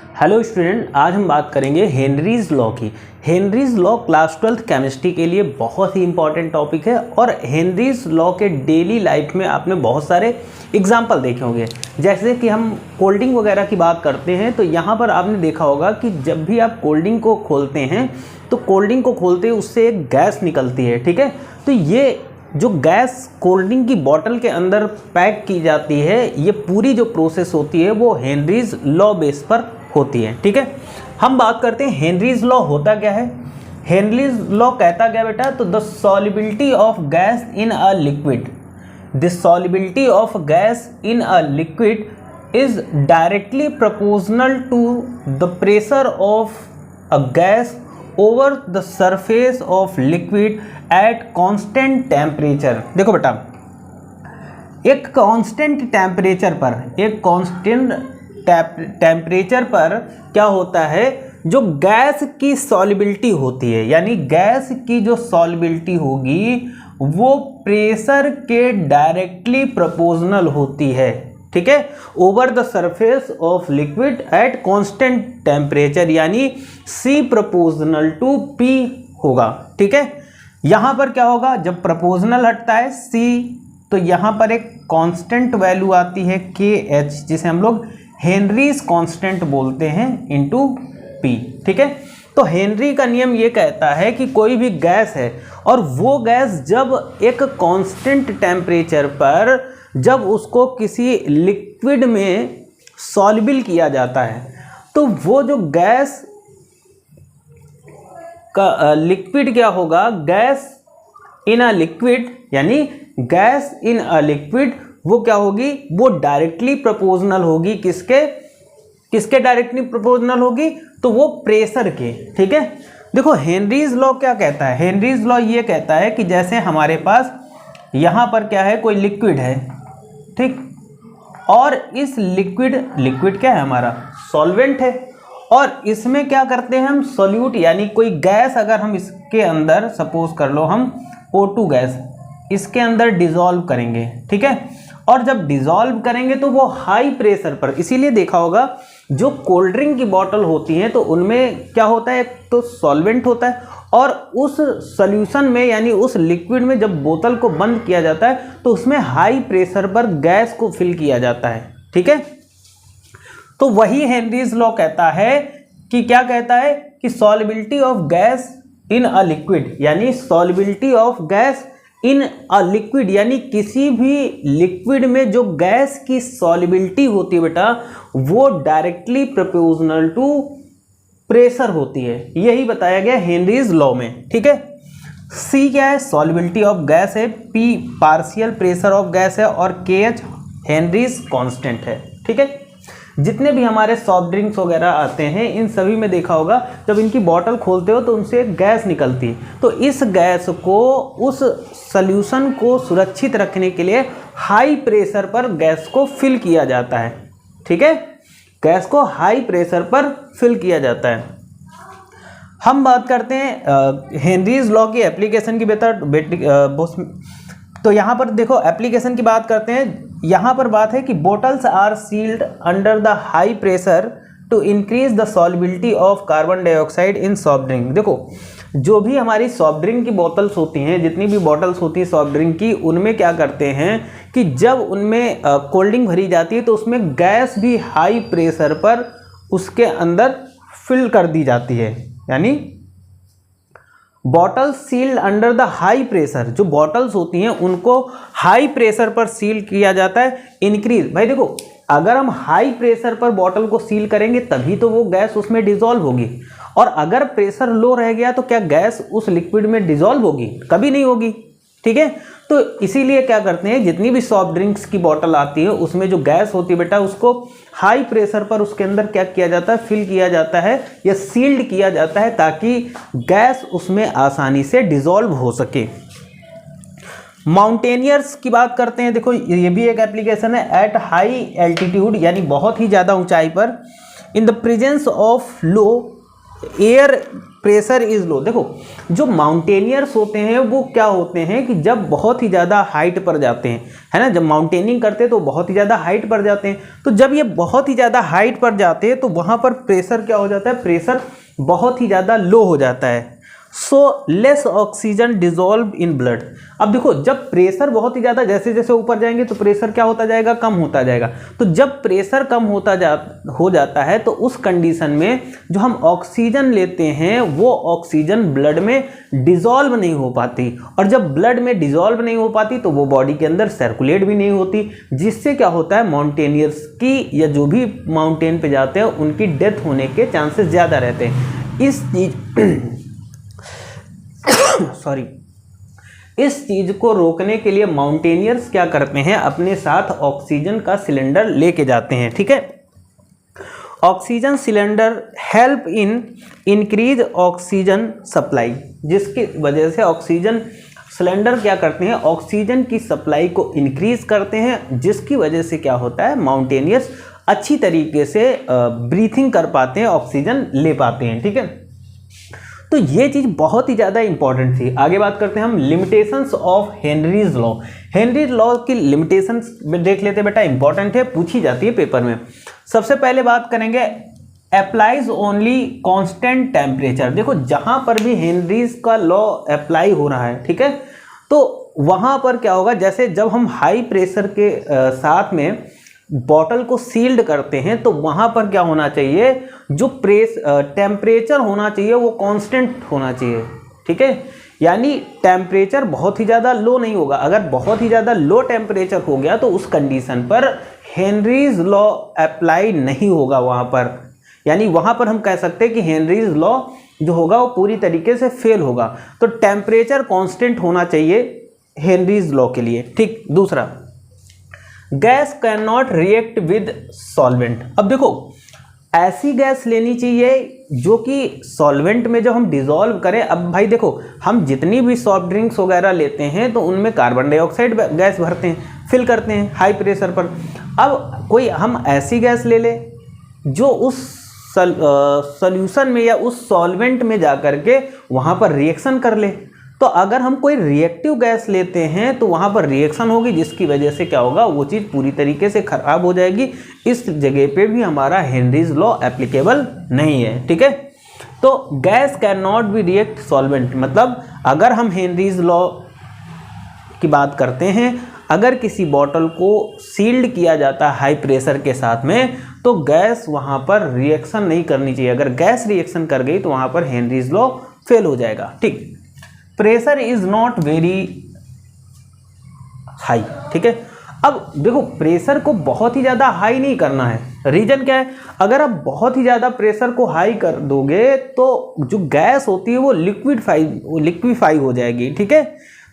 Hello student, आज हम बात करेंगे हेनरीज लॉ की। Henry's law class 12th chemistry के लिए बहुत ही इंपॉर्टेंट टॉपिक है और हेनरीज लॉ के डेली लाइफ में आपने बहुत सारे एग्जाम्पल देखे होंगे। जैसे कि हम कोल्ड ड्रिंक वगैरह की बात करते हैं तो यहाँ पर आपने देखा होगा कि जब भी आप कोल्ड ड्रिंक को खोलते हैं तो कोल्ड ड्रिंक को खोलते ही उससे एक गैस निकलती है, ठीक है। तो ये जो गैस कोल्ड ड्रिंक की बॉटल के अंदर पैक की जाती है, ये पूरी जो प्रोसेस होती है वो हेनरीज लॉ बेस पर होती है, ठीक है। हम बात करते हैं हेनरीज लॉ होता क्या है। हेनरीज लॉ कहता क्या बेटा, तो the solubility of gas in a liquid, the solubility of gas in a liquid is directly proportional to the pressure of a gas over the surface of liquid at constant temperature. देखो बेटा, एक constant temperature पर, एक constant temperature पर क्या होता है, जो गैस की सॉल्युबिलिटी होती है, यानी गैस की जो सॉल्युबिलिटी होगी वो प्रेशर के डायरेक्टली प्रोपोर्शनल होती है, ठीक है, over the surface of liquid at constant temperature, यानी C प्रोपोर्शनल टू P होगा, ठीक है। यहां पर क्या होगा, जब प्रोपोर्शनल हटता है C तो यहां पर एक कांस्टेंट वैल्यू आती है KH, जिसे हम लोग हेनरीज कांस्टेंट बोलते हैं, इनटू P, ठीक है। तो हेनरी का नियम ये कहता है कि कोई भी गैस है और वो गैस जब एक कांस्टेंट टेम्परेचर पर जब उसको किसी लिक्विड में सॉल्युबल किया जाता है तो वो जो गैस का लिक्विड क्या होगा, गैस इन अ लिक्विड, यानी गैस इन अ लिक्विड वो क्या होगी, वो डायरेक्टली प्रोपोर्शनल होगी, किसके डायरेक्टली प्रोपोर्शनल होगी, तो वो प्रेशर के, ठीक है। देखो हेनरीज लॉ क्या कहता है, हेनरीज लॉ ये कहता है कि जैसे हमारे पास यहाँ पर क्या है, कोई लिक्विड है, ठीक, और इस लिक्विड क्या है, हमारा सॉल्वेंट है, और इसमें क्या करते हैं हम, सॉल्यूट, यानी कोई गैस अगर हम इसके अंदर सपोज कर लो हम O2 गैस इसके अंदर डिसॉल्व करेंगे, ठीक है, और जब डिसॉल्व करेंगे तो वो हाई प्रेशर पर, इसीलिए देखा होगा जो कोल्ड ड्रिंक की बॉटल होती हैं तो उनमें क्या होता है, तो सॉल्वेंट होता है, और उस सॉल्यूशन में यानी उस लिक्विड में जब बोतल को बंद किया जाता है तो उसमें हाई प्रेशर पर गैस को फिल किया जाता है, ठीक है। तो वही हेनरीज लॉ कहता है कि क्या कहता है कि solubility of gas in a liquid, यानी solubility of gas in a liquid, यानी किसी भी लिक्विड में जो गैस की सॉल्युबिलिटी होती है बेटा वो डायरेक्टली प्रोपोर्शनल टू प्रेशर होती है, यही बताया गया हेनरीज लॉ में, ठीक है। C क्या है, सॉल्युबिलिटी ऑफ गैस है, P partial pressure of gas है, और KH हेनरीज कांस्टेंट है, ठीक है। जितने भी हमारे सॉफ्ट ड्रिंक्स वगैरह आते हैं इन सभी में देखा होगा जब इनकी बॉटल खोलते हो तो उनसे एक गैस निकलती है, तो इस गैस को, उस सॉल्यूशन को सुरक्षित रखने के लिए हाई प्रेशर पर गैस को फिल किया जाता है, ठीक है, गैस को हाई प्रेशर पर फिल किया जाता है। हम बात करते हैं हेनरीज लॉ की एप्लीकेशन की तो यहाँ पर देखो एप्लीकेशन की बात करते हैं। यहाँ पर बात है कि bottles are sealed under the high pressure to increase the solubility of carbon dioxide in soft drink. देखो जो भी हमारी सॉफ्ट ड्रिंक की बोतल्स होती हैं, जितनी भी बोतल्स होती हैं सॉफ्ट ड्रिंक की, उनमें क्या करते हैं कि जब उनमें कोल्ड ड्रिंक भरी जाती है तो उसमें गैस भी हाई प्रेशर पर उसके अंदर फिल कर दी जाती है, यानी bottle sealed under the high pressure, जो बॉटल्स होती हैं उनको हाई प्रेशर पर सील किया जाता है, इंक्रीज। भाई देखो अगर हम हाई प्रेशर पर बॉटल को सील करेंगे तभी तो वो गैस उसमें डिसॉल्व होगी, और अगर प्रेशर लो रह गया तो क्या गैस उस लिक्विड में डिसॉल्व होगी, कभी नहीं होगी, ठीक है। तो इसीलिए क्या करते हैं, जितनी भी सॉफ्ट ड्रिंक्स की बॉटल आती है उसमें जो गैस होती है बेटा उसको हाई प्रेशर पर उसके अंदर क्या किया जाता है, फिल किया जाता है या सील्ड किया जाता है ताकि गैस उसमें आसानी से डिसॉल्व हो सके। माउंटेनियर्स की बात करते हैं, देखो ये भी एक एप्लीकेशन है। एट हाई एल्टीट्यूड, यानी बहुत ही ज़्यादा ऊंचाई पर, in the presence of low air pressure is low. देखो जो माउंटेनियर्स होते हैं वो क्या होते हैं कि जब बहुत ही ज़्यादा हाइट पर जाते हैं, है ना, जब माउंटेनिंग करते हैं तो बहुत ही ज़्यादा हाइट पर जाते हैं, तो जब ये बहुत ही ज़्यादा हाइट पर जाते हैं तो वहाँ पर प्रेशर क्या हो जाता है, प्रेशर बहुत ही ज़्यादा लो हो जाता है। So less oxygen dissolve in blood. अब देखो जब प्रेशर बहुत ही ज़्यादा, जैसे जैसे ऊपर जाएंगे तो प्रेशर क्या होता जाएगा, कम होता जाएगा। तो जब प्रेशर कम हो जाता है तो उस कंडीशन में जो हम ऑक्सीजन लेते हैं वो ऑक्सीजन ब्लड में डिजोल्व नहीं हो पाती, और जब ब्लड में डिजोल्व नहीं हो पाती तो वो बॉडी के अंदर सर्कुलेट भी नहीं होती, जिससे क्या होता है, माउंटेनियर्स की या जो भी माउंटेन पे जाते हैं उनकी डेथ होने के चांसेस ज़्यादा रहते हैं। इस चीज सॉरी इस चीज को रोकने के लिए माउंटेनियर्स क्या करते हैं, अपने साथ ऑक्सीजन का सिलेंडर लेके जाते हैं। ठीक है, oxygen cylinder help in increase oxygen supply, जिसकी वजह से ऑक्सीजन सिलेंडर क्या करते हैं, ऑक्सीजन की सप्लाई को इंक्रीज करते हैं, जिसकी वजह से क्या होता है, माउंटेनियर्स अच्छी तरीके से ब्रीथिंग कर पाते हैं, ऑक्सीजन ले पाते हैं। ठीक है, तो ये चीज़ बहुत ही ज़्यादा इंपॉर्टेंट थी। आगे बात करते हैं हम limitations of Henry's law. Henry's law की लिमिटेशंस देख लेते हैं बेटा, इंपॉर्टेंट है, पूछी जाती है पेपर में। सबसे पहले बात करेंगे अप्लाइज ओनली कांस्टेंट टेम्परेचर। देखो जहाँ पर भी हेनरीज का लॉ अप्लाई हो रहा है, ठीक है, तो वहाँ पर क्या होगा, जैसे जब हम हाई प्रेशर के साथ में बॉटल को सील्ड करते हैं तो वहाँ पर क्या होना चाहिए, जो टेम्परेचर होना चाहिए वो कांस्टेंट होना चाहिए। ठीक है, यानी टेम्परेचर बहुत ही ज़्यादा लो नहीं होगा। अगर बहुत ही ज़्यादा लो टेम्परेचर हो गया तो उस कंडीशन पर हेनरीज लॉ अप्लाई नहीं होगा वहाँ पर, यानी वहाँ पर हम कह सकते हैं कि हेनरीज लॉ जो होगा वो पूरी तरीके से फेल होगा। तो टेम्परेचर कांस्टेंट होना चाहिए हेनरीज लॉ के लिए। ठीक, दूसरा gas can not react with solvent. अब देखो ऐसी गैस लेनी चाहिए जो कि सॉल्वेंट में जब हम डिजोल्व करें। अब भाई देखो हम जितनी भी सॉफ्ट ड्रिंक्स वगैरह लेते हैं तो उनमें कार्बन डाइऑक्साइड गैस भरते हैं, फिल करते हैं हाई प्रेशर पर। अब कोई हम ऐसी गैस ले ले जो उस सॉल्यूशन में या उस सॉल्वेंट में जा कर के वहाँ पर रिएक्शन कर ले। तो अगर हम कोई रिएक्टिव गैस लेते हैं तो वहाँ पर रिएक्शन होगी, जिसकी वजह से क्या होगा, वो चीज़ पूरी तरीके से खराब हो जाएगी। इस जगह पे भी हमारा हेनरीज लॉ एप्लीकेबल नहीं है। ठीक है, तो gas can not be react solvent, मतलब अगर हम हेनरीज लॉ की बात करते हैं, अगर किसी बॉटल को सील्ड किया जाता है हाई प्रेशर के साथ में तो गैस वहाँ पर रिएक्शन नहीं करनी चाहिए। अगर गैस रिएक्शन कर गई तो वहाँ पर हेनरीज लॉ फेल हो जाएगा। ठीक, pressure is not very high. ठीक है, अब देखो प्रेशर को बहुत ही ज़्यादा हाई नहीं करना है। रीजन क्या है, अगर आप बहुत ही ज़्यादा प्रेशर को हाई कर दोगे तो जो गैस होती है वो लिक्विफाई हो जाएगी। ठीक है,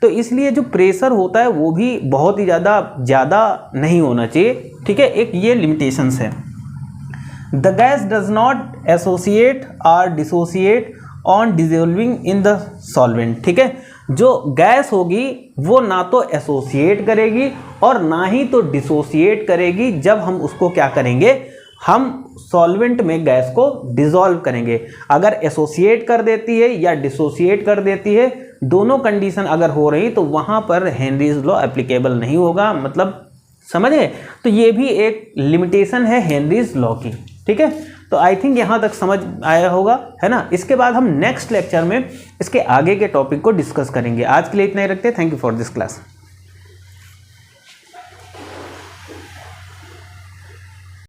तो इसलिए जो प्रेशर होता है वो भी बहुत ही ज़्यादा नहीं होना चाहिए। ठीक है, एक ये लिमिटेशंस है। The gas does not associate और dissociate on dissolving in the solvent. ठीक है, जो गैस होगी वो ना तो एसोसिएट करेगी और ना ही तो डिसोसिएट करेगी। जब हम उसको क्या करेंगे, हम सॉल्वेंट में गैस को डिसॉल्व करेंगे। अगर एसोसिएट कर देती है या डिसोसिएट कर देती है, दोनों कंडीशन अगर हो रही तो वहाँ पर हेनरीज लॉ एप्लीकेबल नहीं होगा। मतलब समझे, तो ये भी एक लिमिटेशन है हेनरीज लॉ की। ठीक है, तो आई थिंक यहाँ तक समझ आया होगा, है ना। इसके बाद हम नेक्स्ट लेक्चर में इसके आगे के टॉपिक को डिस्कस करेंगे। आज के लिए इतना ही रखते हैं। Thank you for this class.